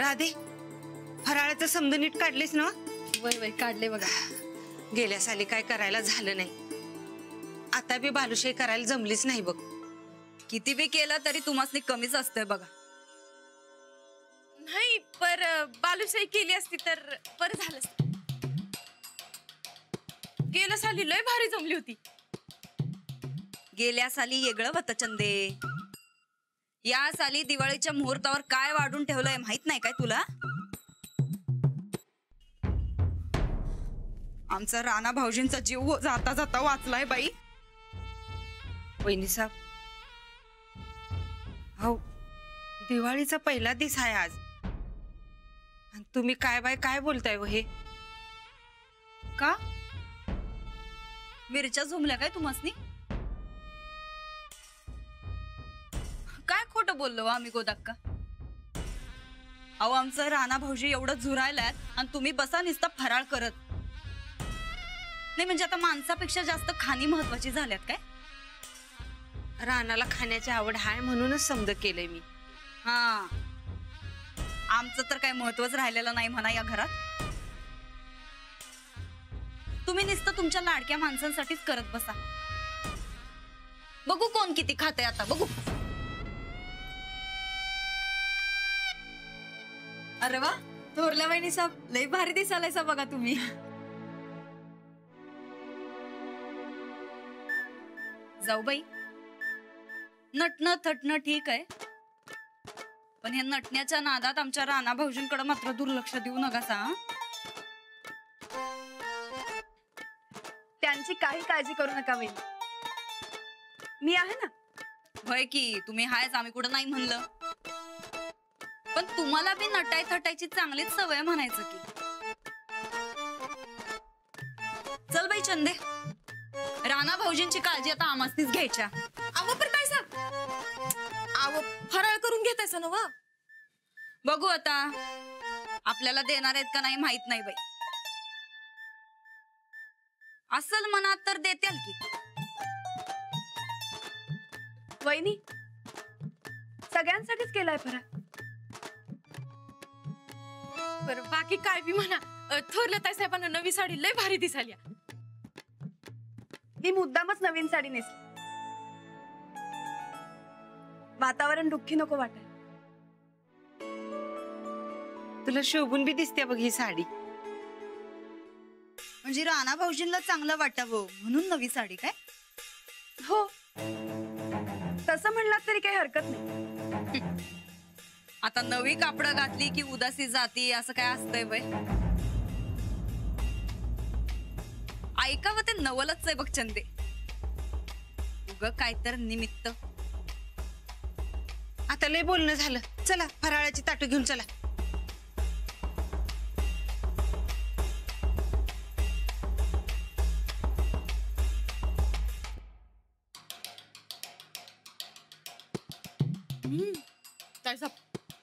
राधे, फराळाचं समद नीट काढलेस ना? वय वय काढले बघा. गेल्या साली काय करायला झालं नाही, आता बी बालुशाही करायला जमलीच नाही बघ. किती बी केलं तरी तुम्हाला कमीच असतंय बघा. नाही पर बालुशाही केली असती तर बरं झालं असतं. गेल्या साली लय भारी जमली होती. गेल्या साली वेगळं होतं चंदे. या साली दिवाळीच्या मुहूर्तावर काय वाढून ठेवलंय माहित नाही काय तुला? आमचा राणा भाऊजींचा जीव जाता जाता वाचलाय बाई. वहिनी साहेब, हो दिवाळीचा पहिला दिवस आहे आज, आणि तुम्ही काय बाय काय बोलताय हे? का मिरच्या झुमल्या काय तुम्हासनी? काय खोटं बोललो आम्ही गोदाक्का? अहो आमचं राणा भाऊजी एवढं झुरायलाय आणि तुम्ही बसा नुसता फराळ करत नाही. म्हणजे आता माणसापेक्षा जास्त खाणी महत्वाची झाल्यात काय? रानाला खाण्याची आवड हाय म्हणूनच समज केलंय मी. हा, आमचं तर काही महत्वच राहिलेलं नाही म्हणा या घरात. तुम्ही नुसतं तुमच्या लाडक्या माणसांसाठीच करत बसा. बघू कोण किती खाते आता बघू. अरे वा, थोरल्या वहिनी साहेब लय भारी दिसालायसा बघा तुम्ही. जाऊ बाई, नटणं थटणं ठीक आहे, पण हे नटण्याच्या नादात आमच्या राणा भाऊजींकडे मात्र दुर्लक्ष देऊ नका. त्यांची काही काळजी करू नका वहिनी, मी आहे ना. होय की तुम्ही हायच, आम्ही कुठं नाही म्हणलं. पण तुम्हाला बी नटाय थटायची चांगलीच सवय म्हणायचं की. चल बाई चंदे, राणा भाऊजींची काळजी आता आम्हासनीच घ्यायच्या. आव पण काय सांग, आव फराळ करून घेतायसा ना वा. बघू आता, आपल्याला देणार आहेत का नाही माहित नाही बाई. असल मनात तर देतील की. वहिनी सगळ्यांसाठीच केलाय फराळ. बरं बाकी काय बी म्हणा, थोरल्या ताई साहेबांना नवी साडी लय भारी दिसाली. मी मुद्दामच नवीन साडी नेसली, वातावरण दुःखी नको वाटाय. तुला शोभून बी दिसते बघ ही साडी. म्हणजे राणा भाऊजींना चांगलं वाटावं म्हणून नवी साडी काय? हो, तसं म्हणलात तरी काही हरकत नाही. आता नवी कापड घातली की उदासी जाती असं काय असतंय बाई? ऐकावं ते नवलच आहे बघ चंदे. उग काय तर निमित्त. आता लय बोलणं झालं, चला फराळाची ताटं घेऊन चला. ताई साहेब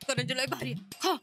करंजी लय भारी आहे. हा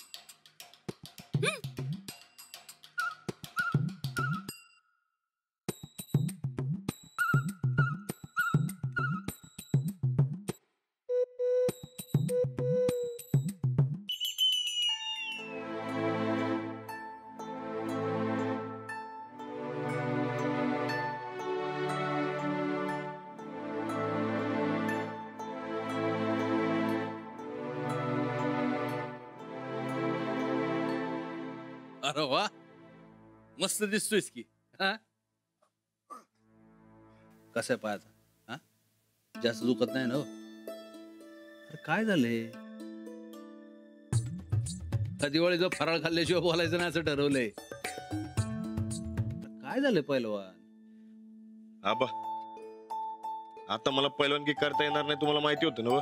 अरे वा, मस्त दिसतोयस की. हा, कसं आहे पायाचा? हा, जास्त दुखत नाही ना? अरे काय झालंय? दिवाळीचा फराळ खाल्ल्याशिवाय बोलायचं नाही असं ठरवलंय. काय झालंय पहिलवान? आबा, आता मला पहिलवानगी करता येणार नाही तुम्हाला माहिती होतं ना?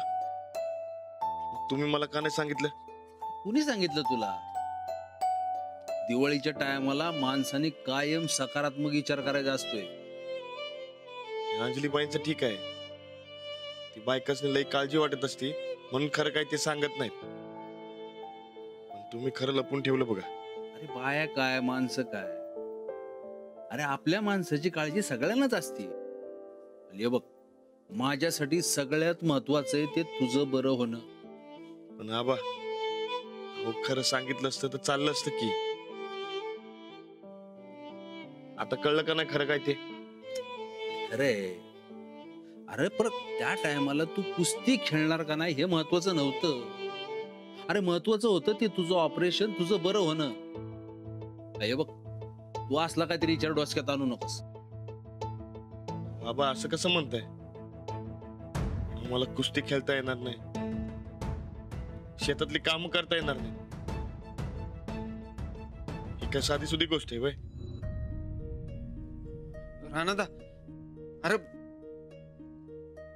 तुम्ही मला का नाही सांगितलं? कुणी सांगितलं तुला? दिवाळीच्या टायमाला माणसाने कायम सकारात्मक विचार करायचा असतोय. अंजलीबाईंचं ठीक आहे, ती बायकासनी लई काळजी वाटत असती म्हणून खरं काय ते सांगत नाहीत. पण तुम्ही खरं लपून ठेवलं बघा. अरे बाया काय, माणसं काय? अरे आपल्या माणसाची काळजी सगळ्यांनाच असते. हे बघ, माझ्यासाठी सगळ्यात महत्वाचं आहे ते तुझं बरं होणं. पण आबा, हो खरं सांगितलं असतं तर चाललं असतं की. आता कळलं का नाही खरं काय ते? अरे अरे परत त्या टायमाला तू कुस्ती खेळणार का नाही हे महत्वाचं नव्हतं. अरे महत्वाचं होतं ते तुझं ऑपरेशन, तुझं बरं होणं. हे बघ, तू असला काहीतरी विचार डोसक्यात आणू नकोस. बाबा असं कसं म्हणताय? मला कुस्ती खेळता येणार नाही, शेतातली कामं करता येणार नाही. ही काय साधी सुधी गोष्ट आहे वय? राणादा, अरे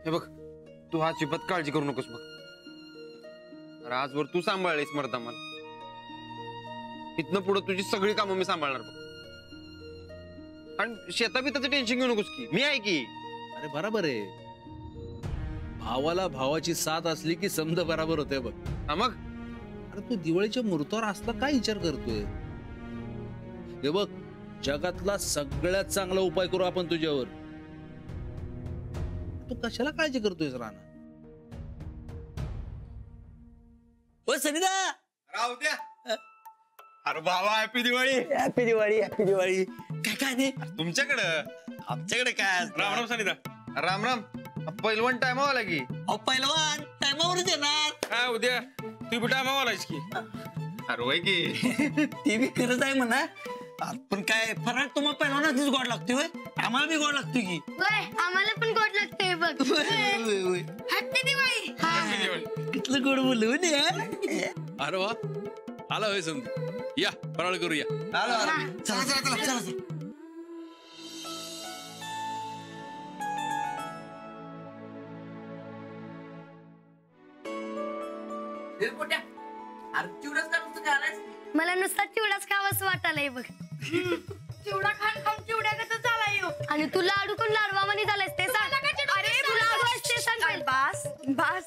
हे बघ, तू हा चिपत काळजी करू नकोस बघ. अरे आजवर तू सांभाळलीस मर्दा मला. इथनं पुढे तुझी सगळी कामं मी सांभाळणार बघ. आणि शेताबिताचं टेन्शन घेऊ नकोस की, मी आहे की. अरे बरोबर आहे, भावाला भावाची साथ असली की समज बरोबर होते बघ. हा मग अरे तू दिवाळीच्या मुहूर्तावर असला काय विचार करतोय? हे बघ, जगातला सगळ्यात चांगला उपाय करू आपण तुझ्यावर. तू कशाला काळजी करतोयस राणा? ओ सनिदा, राहू द्या. अरे भावा, happy Diwali. Happy Diwali, happy Diwali. काय काय नाही तुमच्याकडं आमच्याकडे काय राम राम सनिदा. राम राम. पहिलवान टाइम आला की. अहो पहिलवान टायमावरच येणार. काय उद्या तू बी टाइम आलायस की. अरे वय की. ती बी खरंच आहे म्हणा. पण काय फरक तुम्हाला पहिलवानाच गोड लागतोय होय? आम्हाला बी गोड लागतोय की. आम्हाला पण गोड लागतंय बघ. हॅपी दिवाळी. कितलं गोड बोललो ने. अरे वा, आला होय समज. या फराळ करूया. चला चला चला चला. मला नुसता चिवडाच खावाच वाटायलाय बघ. चिवडा खाऊन खाऊन चिवड्या कसं झाला येऊ. आणि तू लाडू कोण लाडवा म्हणे झालायस ते सांग. अरे तू लाडू आहेस ते सांग पहिलं. बास बास,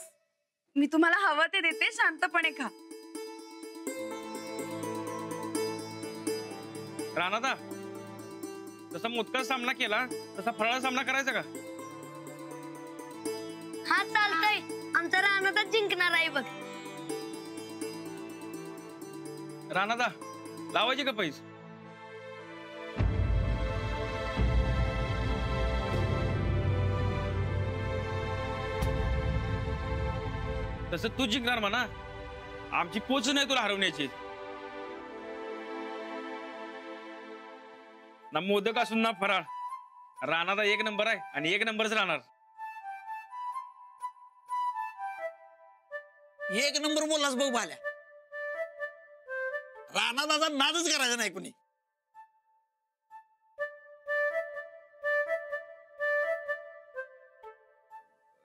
मी तुम्हाला हवं ते देते, शांतपणे खा. राणादा, जसा मोदका सामना केला तसा फराळ सामना करायचा का? हा चालतंय, आमचा रानातच जिंकणार आहे बघ. राणादा, लावायची का पैस? तसं तू जिंकणार म्हणा, आमची पोच नाही तुला हरवण्याची. ना मोदक असून ना फराळ, राणादा एक नंबर आहे आणि एक नंबरच राहणार. एक नंबर बोललास भाऊ बाल्या. राणा दादा नादच करायचा नाही कुणी.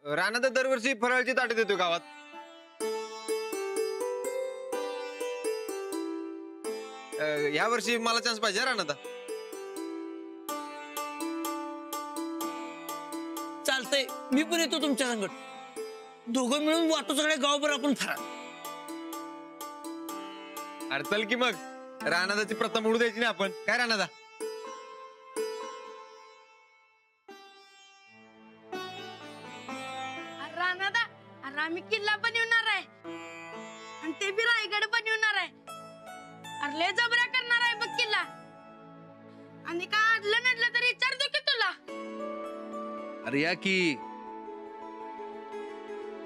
राणादा दरवर्षी फराळची ताटे देतो गावात. या वर्षी मला चान्स पाहिजे राणादा. चालतंय, मी पण येतो तुमच्या संगत. दोघं मिळून वाटू सगळ्या गावभर आपण फराळ. अरे चल की मग, राणादाची प्रथा मोडू द्यायची ना आपण. काय राणादा? रानादा, अरे आम्ही किल्ला बनवणार आहे आणि ते बी रायगड बनवणार आहे. अरे लय जबऱ्या करणार आहे बघ किल्ला. आणि काय अडलं नडलं तरी विचारतो की तुला. अरे या की,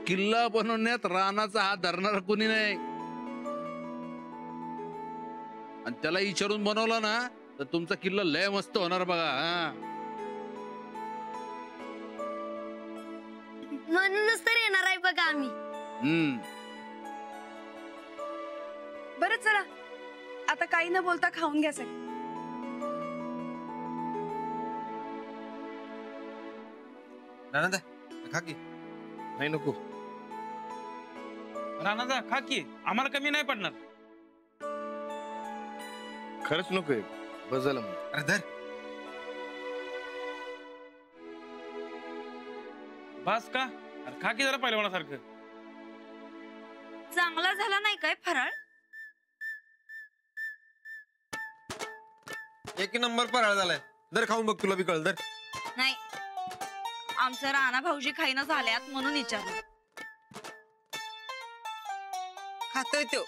किल्ला बनवण्यात रानाचा हात धरणार कोणी नाही. आणि त्याला विचारून बनवला ना तर तुमचा किल्ला लय मस्त होणार बघा. म्हणूनच तर येणार आहे बघा आम्ही. बरं चला, आता काही न बोलता खाऊन घ्या सगळं. राणादा खा की. नाही नको. राणादा खा की, आम्हाला कमी नाही पडणार. खरंच नकोय, बस झालं मला. अरे धर. बास का? अरे खा की जरा पहिलवानासारखं. चांगला झाला नाही काय फराळ? एक नंबर फराळ झालाय. दर खाऊन बघ, तुला बी कळलं. दर. नाही, आमचं राणा भाऊजी खाईना झाल्यात म्हणून विचारलं. खातोय तो.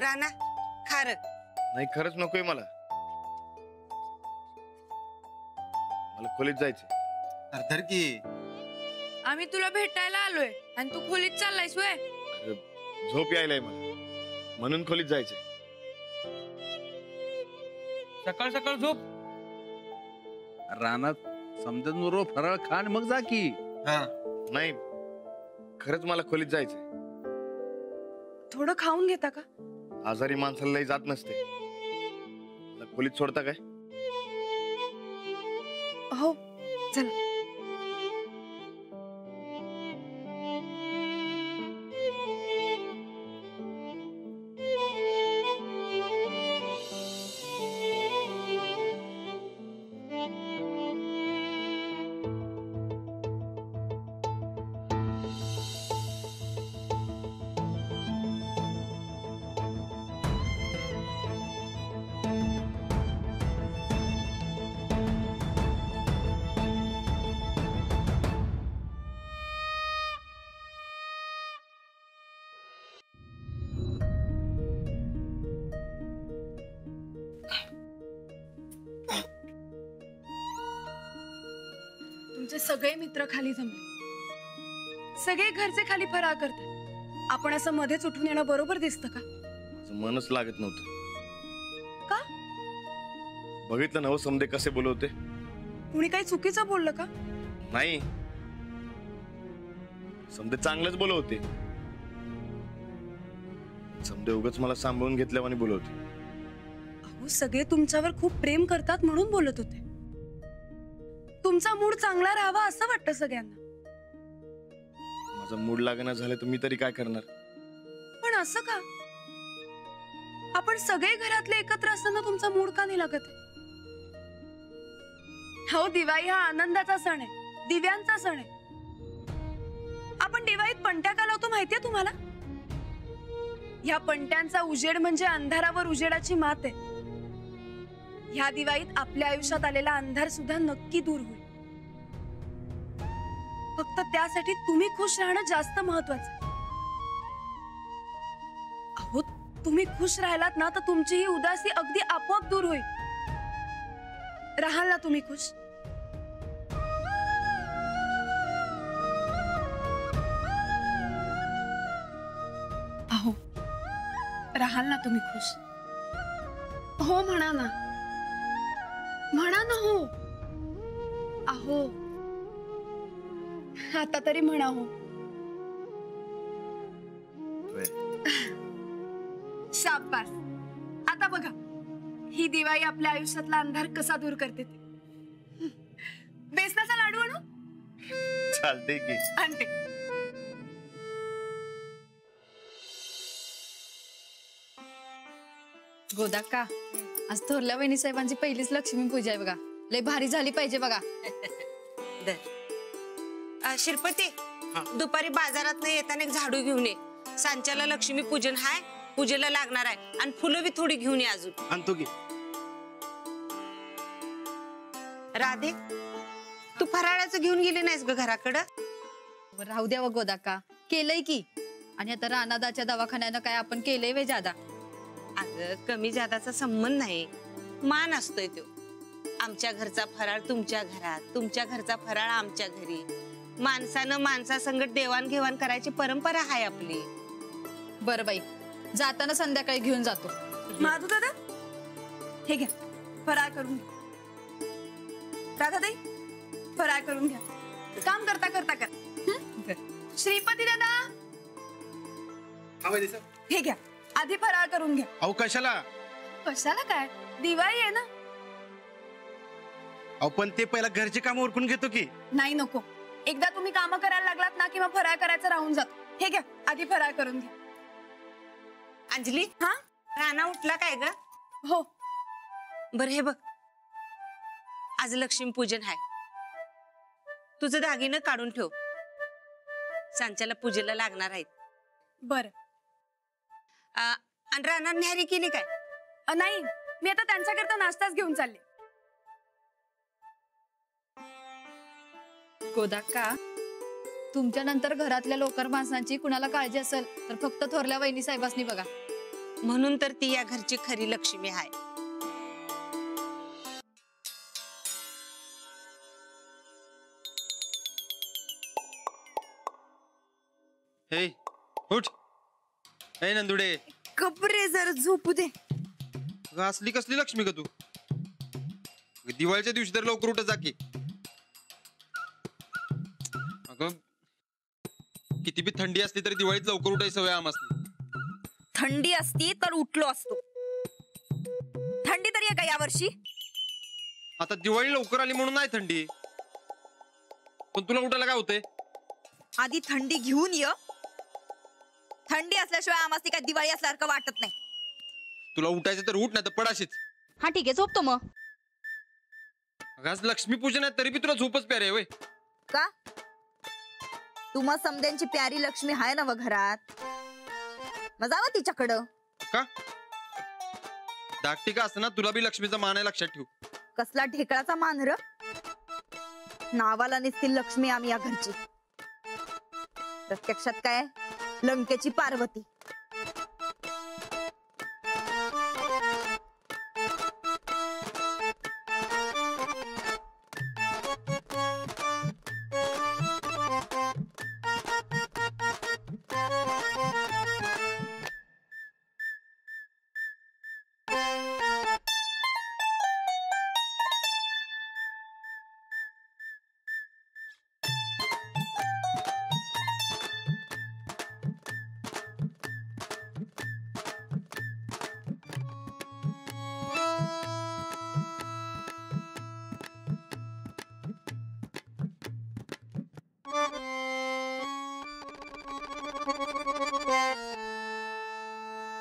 राणा खार नाही खरंच नकोय मला. मला खोलीत जायचं. अरे धर की. आम्ही तुला भेटायला आलोय आणि तू खोलीत चाललायस वय. झोप यायलाय मला म्हणून खोलीत जायचंय. सकाळ सकाळ झोप. रानात समजा फराळ खान मग जा की. हा नाही खरंच मला खोलीत जायचंय. थोडं खाऊन घेता का? आजारी माणसाला लई जात नसते. मला खोलीत सोडता काय? हो चला. तुमचे सगळे मित्र खाली जमले. सगळे घरचे खाली फराळ करतात. आपण असं मध्येच उठून येणं बरोबर दिसतं का? माझं मनच लागत नव्हतं. का? बघितलं ना समदे कसे बोलवते. कुणी काही चुकीचं बोललं का? नाही समदे चांगलंच बोलवते. समदे उगाच मला सांभाळून घेतल्यावानी बोलवते. अहो सगळे तुमच्यावर खूप प्रेम करतात म्हणून बोलत होते. तुमचा मूड चांगला राहावा असं वाटतं सगळ्यांना. माझा मूड लागणं झालं तर मी तरी काय करणार. पण असं का? आपण सगळे घरातले एकत्र असताना तुमचा मूड का नाही लागत आहे? हो दिवाळी हा आनंदाचा सण आहे, दिव्यांचा सण आहे. आपण दिवाळीत पणत्या का लावतो माहितीये तुम्हाला? ह्या पणत्यांचा उजेड म्हणजे अंधारावर उजेडाची मात आहे. ह्या दिवाळीत आपल्या आयुष्यात आलेला अंधार सुद्धा नक्की दूर होईल. फक्त त्यासाठी तुम्ही खुश राहणं जास्त महत्वाचं. अहो तुम्ही खुश राहिलात ना तर तुमची ही उदासी अगदी आपोआप दूर होईल. राहाल ना तुम्ही खुश? अहो राहाल ना तुम्ही खुश? हो म्हणा ना, म्हणा ना हो. अहो आता तरी म्हणा हो. शाबास. आता बघा ही दिवाळी आपल्या आयुष्यातला अंधार कसा दूर करते ते. बेसनाचा लाडू आणू? चालते की. आणते. गोदाक्का आज थोरल्या वहिनी साहेबांची पहिलीच लक्ष्मी पूजा आहे बघा. लय भारी झाली पाहिजे बघा. शिरपती दुपारी बाजारात नाही येताना एक झाडू घेऊन ये. सांच्याला लक्ष्मी पूजन हाय, पूजेला लागणार आहे. आणि फुलं बी थोडी घेऊन ये अजून. आणतो की. राधे तू फराळाचं घेऊन गेली नाहीस ग घराकडं? राहू द्या व गोदाक्का, केलंय की. आणि आता रानादाच्या दवाखान्यानं काय आपण केलंय वे जादा? अगं कमी जादाचा संबंध नाही, मान असतोय तो. आमच्या घरचा फराळ तुमच्या घरात, तुमच्या घरचा फराळ आमच्या घरी. माणसानं माणसासंगत देवाणघेवाण करायची परंपरा आहे आपली. बरं बाई, जाताना संध्याकाळी घेऊन जातो. माधू दादा हे घ्या फराळ करून घ्या. राधाताई फराळ करून घ्या. काम करता करता कर. श्रीपती दादा हे घ्या, आधी फराळ करून घ्या. अहो कशाला? कशाला काय, दिवाळी आहे ना. अहो पण ते पहिला घरचे काम उरकून घेतो की. नाही नको, एकदा तुम्ही काम करायला लागलात ना किंवा फराळ करायचं राहून जात. हे घ्या आधी फराळ करून घ्या. अंजली हा राणा उठला काय ग? हो. बर हे बघ, आज लक्ष्मी पूजन आहे. तुझं दागिनं काढून ठेव, सांच्याला पूजेला लागणार आहेत. बर. आणि राणा न्यारी केली काय? नाही, मी आता त्यांच्याकरता नाश्ताच घेऊन चालले. गोदाक्का तुमच्या नंतर घरातल्या लोकर माणसांची कुणाला काळजी असेल तर फक्त थोरल्या वहिनी साहेबांनी बघा. म्हणून तर ती या घरची खरी लक्ष्मी आहे. हे उठ. हे नंदुडे, कपरे जरा झोपू दे. अगं, असली कसली लक्ष्मी का तू? दिवाळीच्या दिवशी तर लवकर उठत जा की. अगं किती बी थंडी असली तरी दिवाळीत लवकर उठायची सवय आम्हाला. थंडी असती तर उठलो असतो. थंडी तरी आहे का यावर्षी? आता दिवाळी लवकर आली म्हणून नाही थंडी, पण तुला उठायला काय होतंय? आधी थंडी घेऊन ये. थंडी असल्याशिवाय आम्हाला काय दिवाळी असल्यासारखं वाटत नाही. तुला उठायचं तर उठ, नाही तर पडाशीच. हा ठीक आहे, झोपतो मग. अगं, आज लक्ष्मीपूजन आहे तरी बी तुला झोपच प्यारे आहे. का तुम्हा समद्यांची प्यारी लक्ष्मी आहे ना व घरात, मग जावं तिच्याकडं. का धाकटी का असं ना, तुला बी लक्ष्मीचा मान आहे, लक्षात ठेव. कसला ढेकळाचा मान र. नावाला निसतील लक्ष्मी आम्ही या घरची, प्रत्यक्षात काय लंकेची पार्वती.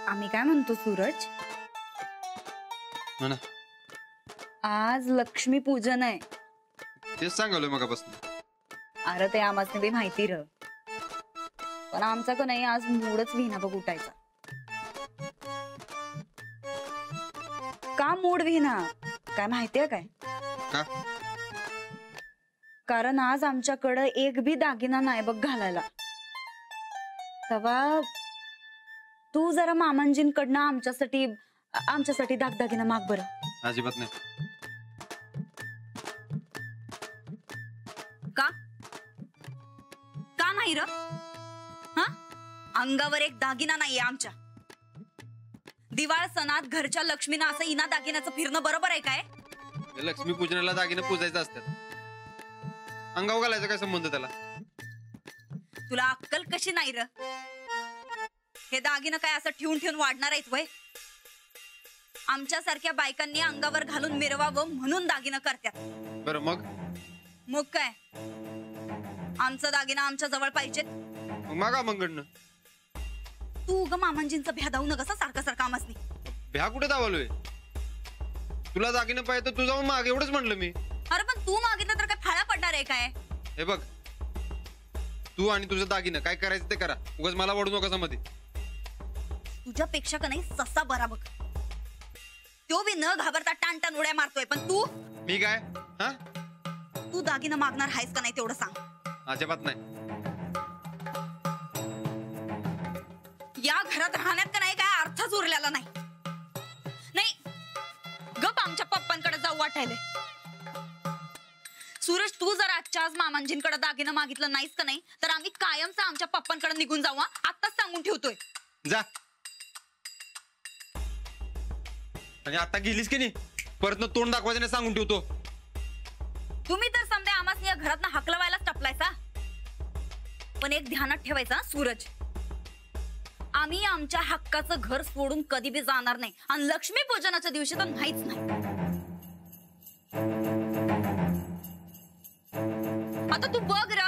आम्ही काय म्हणतो सूरज, म्हणा. आज लक्ष्मी पूजन आहे. तेच सांगालोय मगापासून. अरे ते आम्हाला बी माहिती र, पण आमचा का नाही आज मूडच विना बघ उठायचा. का मूड विना काय माहितीये काय? का? कारण आज आमच्याकडं एक बी दागिना नाही बघ घालायला. तेव्हा तू जरा मामांजींकडनं आमच्यासाठी दागदागिना माग बरं. अजिबात नाही. का का नाही र? हा, अंगावर एक दागिना नाहीये आमच्या. दिवाळ सणात घरच्या लक्ष्मीनं असं इना दागिन्याचं फिरणं बरोबर आहे काय? लक्ष्मी पूजनाला दागिने पूजायचं असतात, अंगावर घालायचा काय संबंध त्याला? तुला अक्कल कशी नाही र? हे दागिनं काय असं ठेवून ठेवून वाढणार आहेत वय? आमच्यासारख्या बायकांनी अंगावर घालून मिरवावं म्हणून दागिनं करतात. बरं मग काय आमचा दागिना आमच्या जवळ पाहिजेत. मागा मंगडनं. तू ग मामांजींचं भ्या दाऊ नका सारखं सारखं आमसनी. भ्या कुठे दावालोय? तुला दागिनं पाहिजे तर तू जाऊन माग, एवढंच म्हणलं मी. अरे पण तू मागितलं तर काय फाळा पडणार आहे काय? हे बघ, तू आणि तुझं दागिनं काय करायचं ते करा, उगाच मला वडू नका मध्ये. तुझ्यापेक्षा का नाही ससा बरा बघ. तो बी न घाबरता टाण उड्या मारतोय, पण तू मी काय? हा, तू दागिनं मागणार आहेस का नाही तेवढं सांग. अजिबात नाही. या घरात राहण्यात का नाही काय अर्थच उरलेला नाही. गप आमच्या पप्पांकडे जाऊ वाटायले. सूरज, तू जर आजच्या आज मामांजींकडे दागिनं मागितलं नाहीस का नाही तर आम्ही कायमचा आमच्या पप्पांकडे निघून जाऊ. आत्ताच सांगून ठेवतोय. जा. आणि आता गेलीस की नाही परत तोंड दाखवायचं नाही, सांगून ठेवतो. तुम्ही तर समजा आम्हाला या घरात हकलवायलाच टपलायचा. पण एक ध्यानात ठेवायचा सूरज, आम्ही आमच्या हक्काचं घर सोडून कधी बी जाणार नाही, आणि लक्ष्मी पूजनाच्या दिवशी तर नाहीच नाही. आता तू बघ र,